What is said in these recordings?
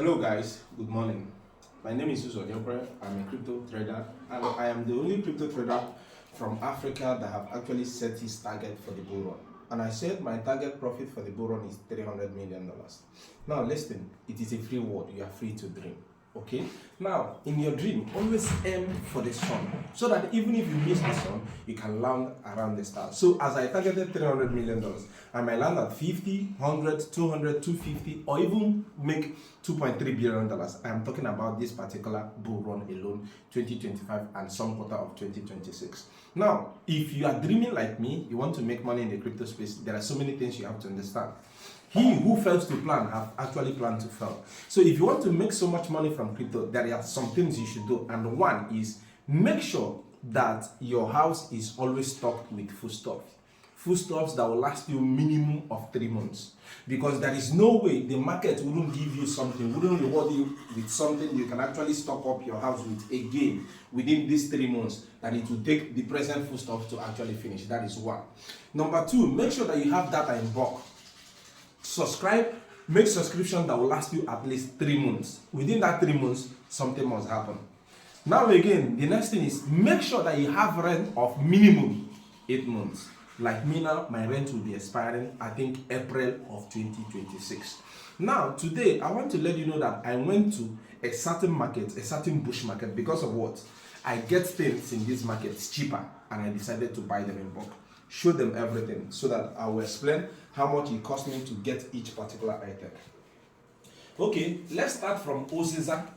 Hello guys, good morning. My name is Susan Yopre. I'm a crypto trader and I am the only crypto trader from Africa that have actually set his target for the bull run. And I said my target profit for the bull run is $300 million. Now listen, it is a free word, you are free to dream. Okay, now in your dream always aim for the sun so that even if you miss the sun you can land around the stars. So as I targeted $300 million, I might land at 50, 100, 200, 250 or even make $2.3 billion. I am talking about this particular bull run alone, 2025 and some quarter of 2026. Now if you are dreaming like me, you want to make money in the crypto space, there are so many things you have to understand. He who fails to plan have actually planned to fail. So if you want to make so much money from crypto, there are some things you should do. And one is make sure that your house is always stocked with foodstuffs. Foodstuffs that will last you minimum of 3 months. Because there is no way the market wouldn't give you something, wouldn't reward you with something you can actually stock up your house with again within these 3 months, that it will take the present foodstuff to actually finish. That is one. Number two, make sure that you have data in bulk. Subscribe, make subscription that will last you at least 3 months. Within that 3 months, something must happen. Now again, the next thing is make sure that you have rent of minimum 8 months. Like me now, my rent will be expiring, I think April of 2026. Now today, I want to let you know that I went to a certain market, a certain bush market, because of what? I get things in these markets cheaper and I decided to buy them in bulk. Show them everything so that I will explain how much it cost me to get each particular item. Okay, let's start from Oziza.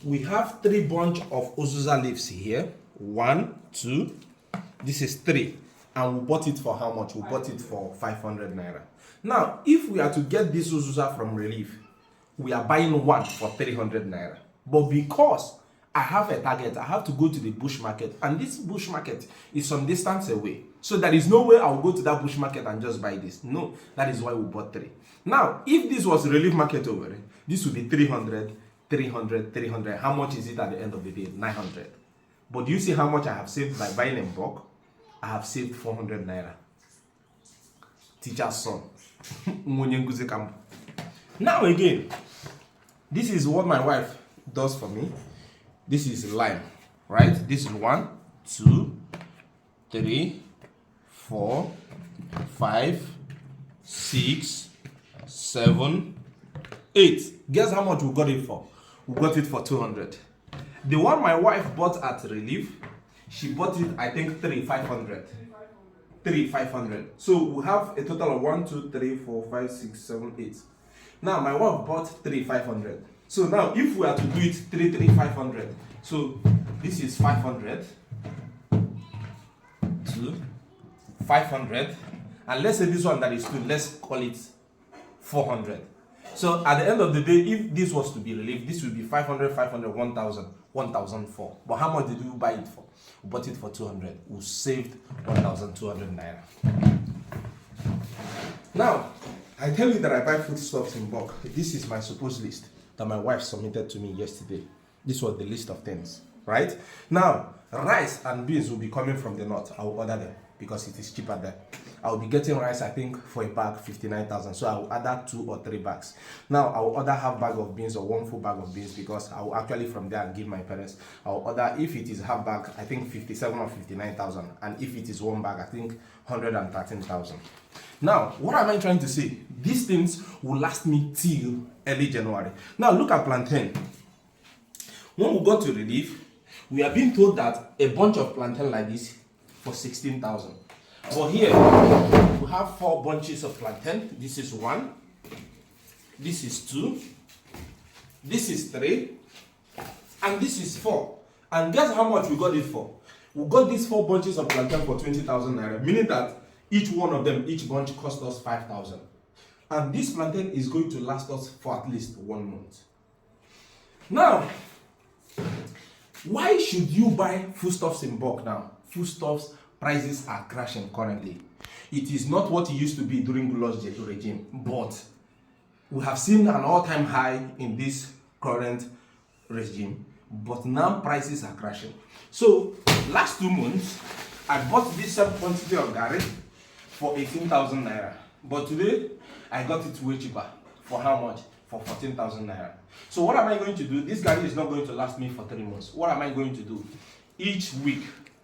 We have 3 bunch of Oziza leaves here. 1, 2, this is 3. And we bought it for how much? We bought it for 500 naira. Now, if we are to get this Oziza from Relief, we are buying one for 300 naira. But because I have a target, I have to go to the bush market, and this bush market is some distance away. So there is no way I will go to that bush market and just buy this. No, that is why we bought 3. Now, if this was Relief market over, this would be 300, 300, 300. How much is it at the end of the day? 900. But do you see how much I have saved by buying in bulk? I have saved 400 naira. Teacher's son. Now again, this is what my wife does for me. This is lime, right? This is 1, 2, 3, 4, 5, 6, 7, 8. Guess how much we got it for? We got it for 200. The one my wife bought at Relief, she bought it, I think, 3,500. 3,500. So we have a total of 1, 2, 3, 4, 5, 6, 7, 8. Now my wife bought 3,500. So now if we are to do it 3,500, so this is 500 to 500, and let's say this one that is 2, let's call it 400. So at the end of the day, if this was to be Relief, this would be 500, 500, 1,000, 1,004. But how much did we buy it for? We bought it for 200. We saved 1,200 naira. Now, I tell you that I buy foodstuffs in bulk. This is my supposed list that my wife submitted to me yesterday. This was the list of things, right? Now, rice and beans will be coming from the north. I will order them because it is cheaper there. I will be getting rice, I think, for a bag, 59,000. So I will order 2 or 3 bags. Now, I will order half bag of beans or 1 full bag of beans because I will actually from there and give my parents. I will order, if it is half bag, I think 57 or 59,000. And if it is 1 bag, I think 113,000. Now, what am I trying to say? These things will last me till early January. Now, look at plantain. When we got to Relief, we are being told that a bunch of plantain like this for 16,000. But here, we have 4 bunches of plantain. This is 1. This is 2. This is 3. And this is 4. And guess how much we got it for? We got these 4 bunches of plantain for 20,000 naira, meaning that each one of them, each bunch cost us 5,000. And this plantain is going to last us for at least 1 month. Now, why should you buy foodstuffs in bulk now? Foodstuffs prices are crashing currently. It is not what it used to be during Gulag's regime, but we have seen an all-time high in this current regime, but now prices are crashing. So last 2 months, I bought this same quantity of garri for 18,000 naira, but today I got it way cheaper. For how much? for 14,000 naira. So what am I going to do? This garri is not going to last me for 3 months. What am I going to do? Each week,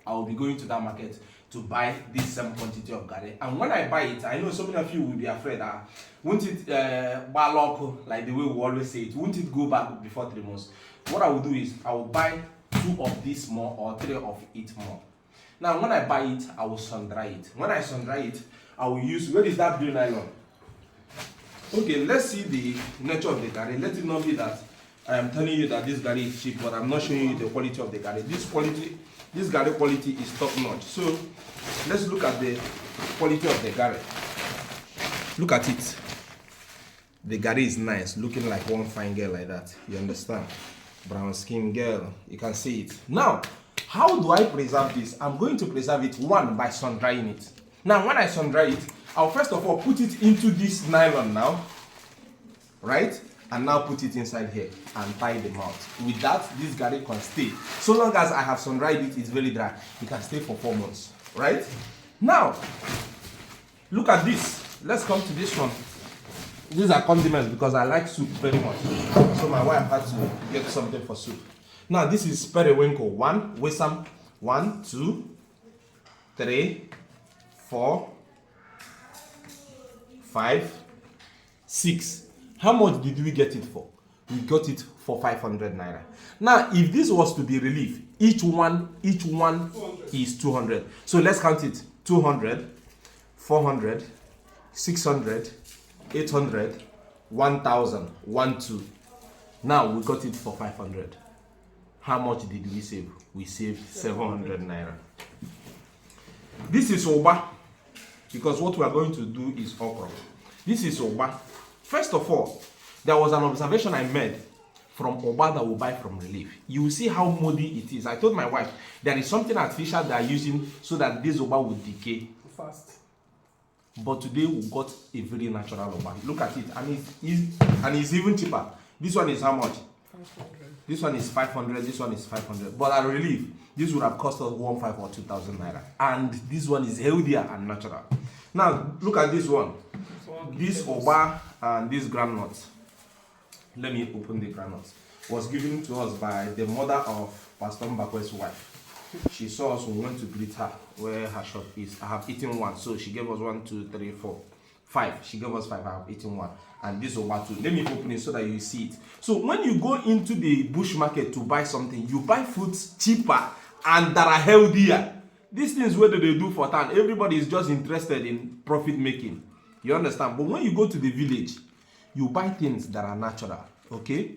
I will be going to that market to buy this same quantity of garri. And when I buy it, I know so many of you will be afraid that won't it like the way we always say it, won't it go back before 3 months? What I will do is I will buy 2 of this more or 3 of it more. Now when I buy it, I will sun dry it. When I sun dry it, I will use, where is that blue nylon? Okay, let's see the nature of the garri. Let it not be that I am telling you that this garri is cheap, but I'm not showing you the quality of the garri. This garri quality is top notch. So let's look at the quality of the garri. Look at it. The garri is nice, looking like one fine girl like that. You understand? Brown skin girl. You can see it. Now, how do I preserve this? I'm going to preserve it, one, by sun drying it. Now, when I sun dry it, I'll first of all put it into this nylon now, right? And now put it inside here and tie the mouth. With that, this garri can stay. So long as I have sun dried it, it's very dry. It can stay for 4 months, right? Now, look at this. Let's come to this one. These are condiments because I like soup very much. So my wife had to get something for soup. Now this is periwinkle. 1, wisam. 1, 2, 3, 4, 5, 6. How much did we get it for? We got it for 500 naira. Now, if this was to be relief, each one is 200. So let's count it. 200, 400, 600, 800, 1000, 12. Now we got it for 500. How much did we save? We saved 700 naira. This is oba, because what we are going to do is okra. This is oba. First of all, there was an observation I made from oba that we buy from relief. You will see how muddy it is. I told my wife there is something artificial they are using so that this oba would decay fast. But today we got a very natural oba. Look at it, and it's even cheaper. This one is how much? 500. This one is 500. This one is 500. But at relief, this would have cost us 1,500 or 2,000 naira. And this one is healthier and natural. Now look at this one. This oba and this groundnut. Let me open the groundnut. Was given to us by the mother of Pastor Mbakwe's wife. She saw us, we went to greet her where her shop is. I have eaten one, so she gave us 1, 2, 3, 4, 5. She gave us 5. I have eaten one, and this over 2. Let me open it so that you see it. So when you go into the bush market to buy something, you buy foods cheaper and that are healthier. These things, what do they do for town? Everybody is just interested in profit making. You understand? But when you go to the village, you buy things that are natural. Okay?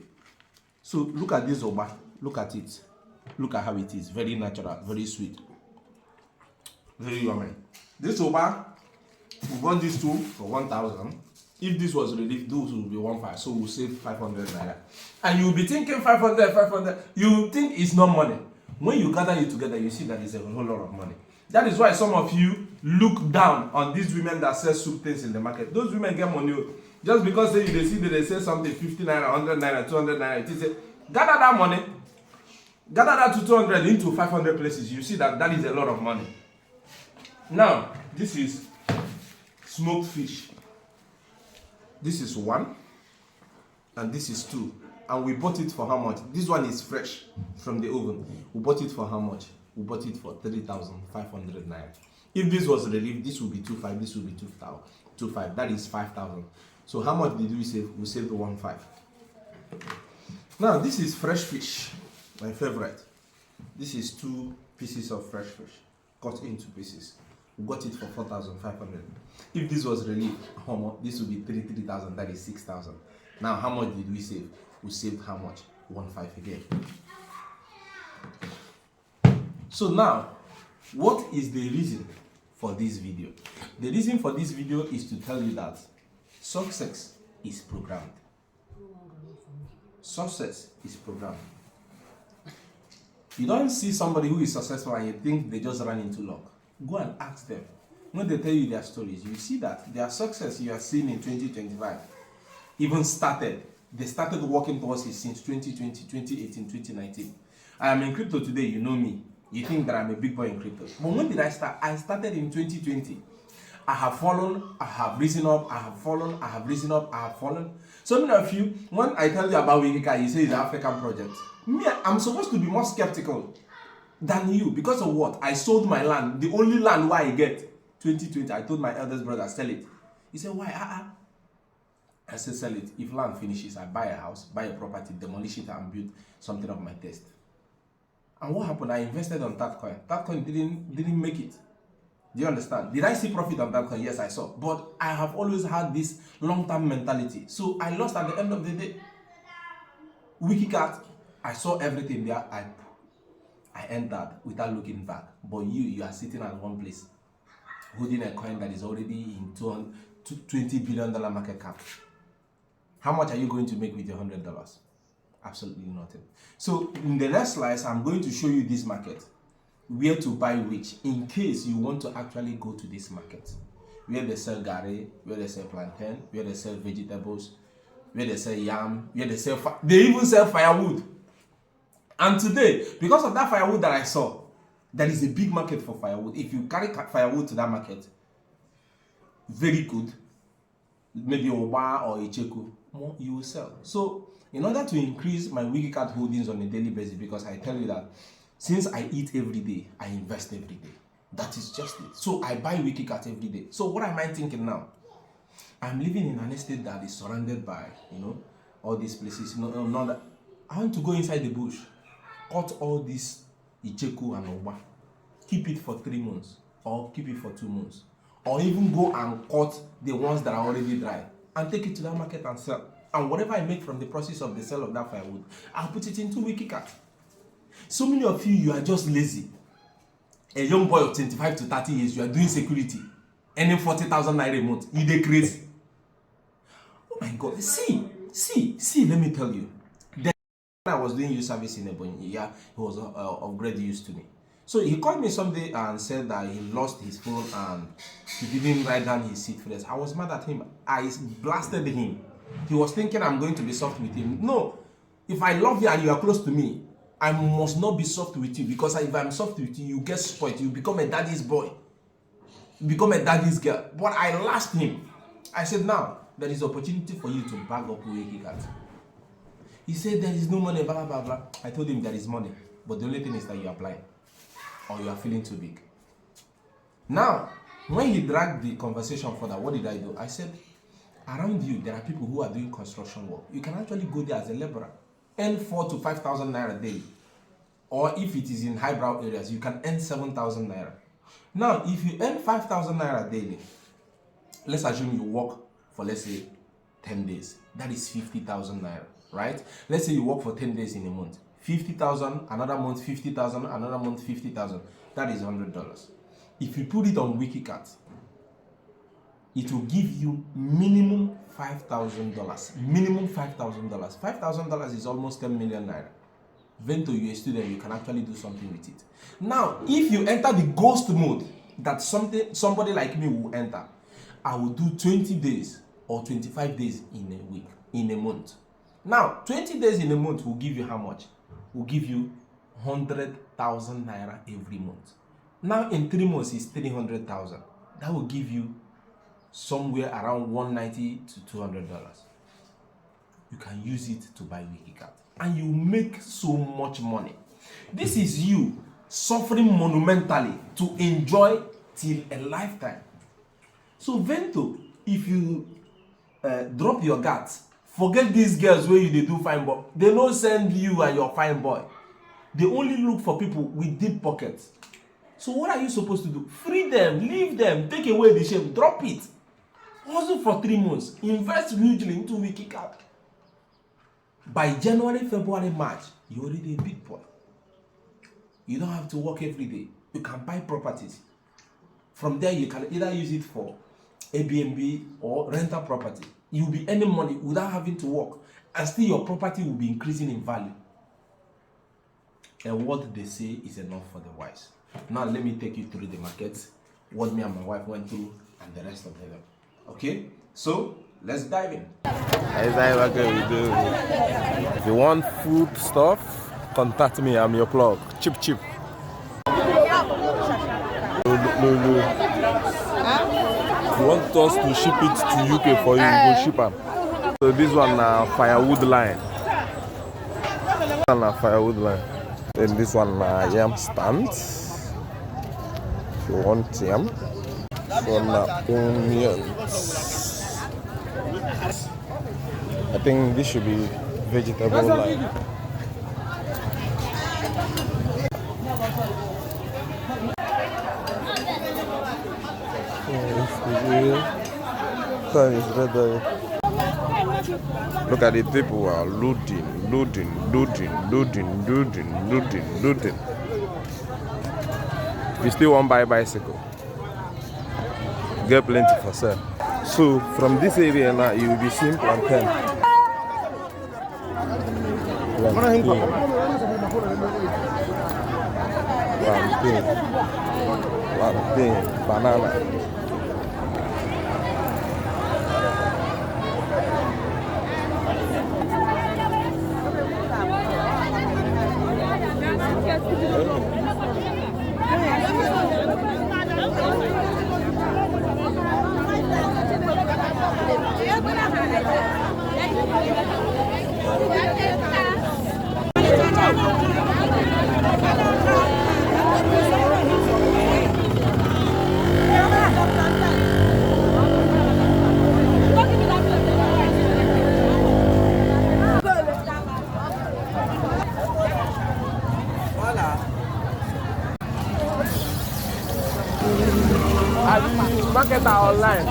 So look at this oba. Look at it. Look at how it is. Very natural, very sweet, very yummy. This oba, we bought these 2 for 1,000. If this was relief, those would be 1,500. So we'll save 500 naira. And you'll be thinking 500. You think it's not money. When you gather it together, you see that it's a whole lot of money. That is why some of you look down on these women that sell soup things in the market. Those women get money just because they see that they say something 50 naira, 100 naira, 200 naira. It is gather that money. Gather that to 200 into 500 places. You see that is a lot of money. Now, this is smoked fish. This is 1, and this is 2. And we bought it for how much? This one is fresh from the oven. We bought it for how much? We bought it for 3,500 naira. If this was relief, this would be 2,500. This would be 2,500. That is 5,000. So how much did we save? We saved 1,500. Now, this is fresh fish. My favorite. This is 2 pieces of fresh fish cut into pieces. We got it for 4,500. If this was relief, this would be 3,000. That is 6,000. Now, how much did we save? We saved how much? 1,500 again. So now, what is the reason for this video? The reason for this video is to tell you that success is programmed. Success is programmed. You don't see somebody who is successful and you think they just ran into luck. Go and ask them. When they tell you their stories, you see that their success you are seeing in 2025 even started. They started working towards it since 2020, 2018, 2019. I am in crypto today, you know me. You think that I'm a big boy in crypto. But when did I start? I started in 2020. I have fallen, I have risen up, I have fallen, I have risen up, I have fallen. So many of you, when I tell you about Wikika, you say it's an African project. Me, I'm supposed to be more skeptical than you because of what? I sold my land, the only land where I get 2020. I told my eldest brother, sell it. He said, why? I said, sell it. If land finishes, I buy a house, buy a property, demolish it, and build something of my taste. And what happened? I invested on that coin. That coin didn't make it. Do you understand? Did I see profit on that coin? Yes, I saw. But I have always had this long-term mentality. So I lost at the end of the day. Wikicat, I saw everything there. I entered without looking back. But you are sitting at one place, holding a coin that is already in $20 billion market cap. How much are you going to make with your $100? Absolutely nothing. So in the next slides, I'm going to show you this market, where to buy which, in case you want to actually go to this market, where they sell gari, where they sell plantain, where they sell vegetables, where they sell yam, where they even sell firewood. And today, because of that firewood that I saw, there is a big market for firewood. If you carry firewood to that market, very good, maybe Oba or Icheku, you will sell. So in order to increase my Wikicat holdings on a daily basis, because I tell you that since I eat every day, I invest every day. That is just it. So I buy Wikicat every day. So what am I thinking now? I'm living in an estate that is surrounded by, all these places. That I want to go inside the bush, cut all this Icheku and Oba, keep it for 3 months, or keep it for 2 months, or even go and cut the ones that are already dry and take it to that market and sell. And whatever I make from the process of the sale of that firewood, I'll put it into Wikicat. So many of you are just lazy. A young boy of 25 to 30 years, you are doing security, earning 40,000 naira a month. You dey crazy. Oh my God. See, let me tell you. Then I was doing youth service in Ebonyi, he was of great use to me. So he called me someday and said that he lost his phone and he didn't write down his seat phrase. I was mad at him. I blasted him. He was thinking I'm going to be soft with him. No. If I love you and you are close to me, I must not be soft with you, because if I'm soft with you, you get spoiled. You become a daddy's boy. You become a daddy's girl. But I lashed him. I said, now, there is opportunity for you to bag up Wikicat. He said, there is no money, blah, blah, blah. I told him there is money. But the only thing is that you are blind, or you are feeling too big. Now, when he dragged the conversation further, what did I do? I said, around you, there are people who are doing construction work. You can actually go there as a laborer, earn 4,000 to 5,000 naira daily. Or if it is in highbrow areas, you can earn 7,000 naira. Now, if you earn 5,000 naira daily, let's assume you work for, let's say, 10 days. That is 50,000 naira, right? Let's say you work for 10 days in a month. 50,000, another month 50,000, another month 50,000. That is $100. If you put it on Wikicat, it will give you minimum $5,000. Minimum $5,000. $5,000 is almost 10 million naira. Vento, you're a student, you can actually do something with it. Now, if you enter the ghost mode that somebody like me will enter, I will do 20 days or 25 days in a week, in a month. Now, 20 days in a month will give you how much? Will give you 100,000 naira every month. Now, in 3 months, it's 300,000. That will give you somewhere around $190 to $200. You can use it to buy Wikicat, and you make so much money. This is you suffering monumentally to enjoy till a lifetime. So Vento, if you drop your guts, forget these girls where you they do fine boy. They don't send you and your fine boy. They only look for people with deep pockets. So what are you supposed to do? Free them, leave them, take away the shame, drop it. Hustle for 3 months, invest hugely into Wikicat. By January, February, March, you're already a big boy. You don't have to work every day. You can buy properties. From there, you can either use it for Airbnb or rental property. You'll be earning money without having to work, and still your property will be increasing in value. And what they say is enough for the wise. Now let me take you through the market, what me and my wife went through, and the rest of them. Okay, so let's dive in. If you want food stuff, contact me. I'm your plug. Cheap. No. If you want us to ship it to UK for you, we will ship them. So this one firewood line. Firewood line. Then this one yam stand. If you want yam. So onions. I think this should be vegetable line. Look at the people who are loading. If you still want to buy a bicycle, get plenty for sale. So from this area now, you will be seeing plantain, banana. Market online.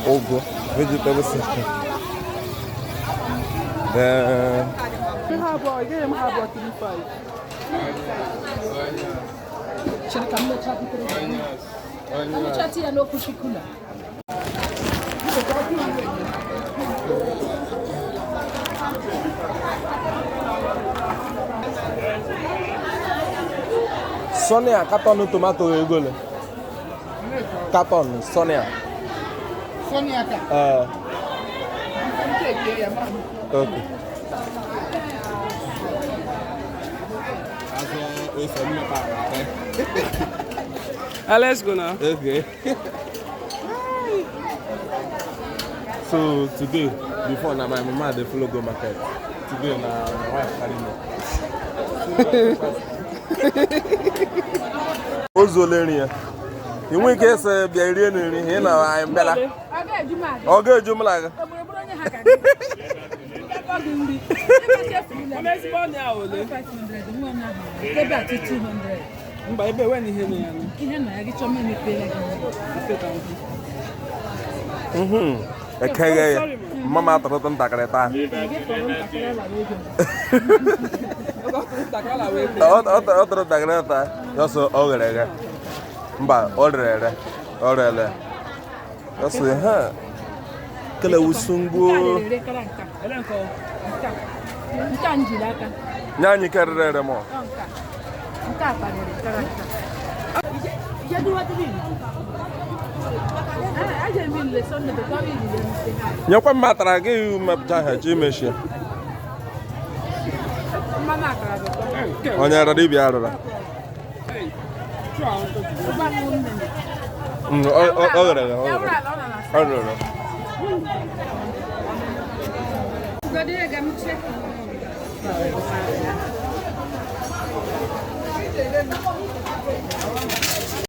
Ogo, vegetable system. Then Sonia, carton tomato egole. Carton, Sonia. Sonia. Okay. Let's go now. Okay. So today, before now my mama they follow go market. Today now my wife carry me. Ozolenia. You want to say be area ni here na I'm bella. Okay, Jumla. Okay, mama tratan takreta. Otro takreta. Yo soy ogre. Mba, orere. Yo soy ha. Kala usungu. Nyani karere mo. Nyakwa matra ge mapja ha chimeshi. Onya radi biara.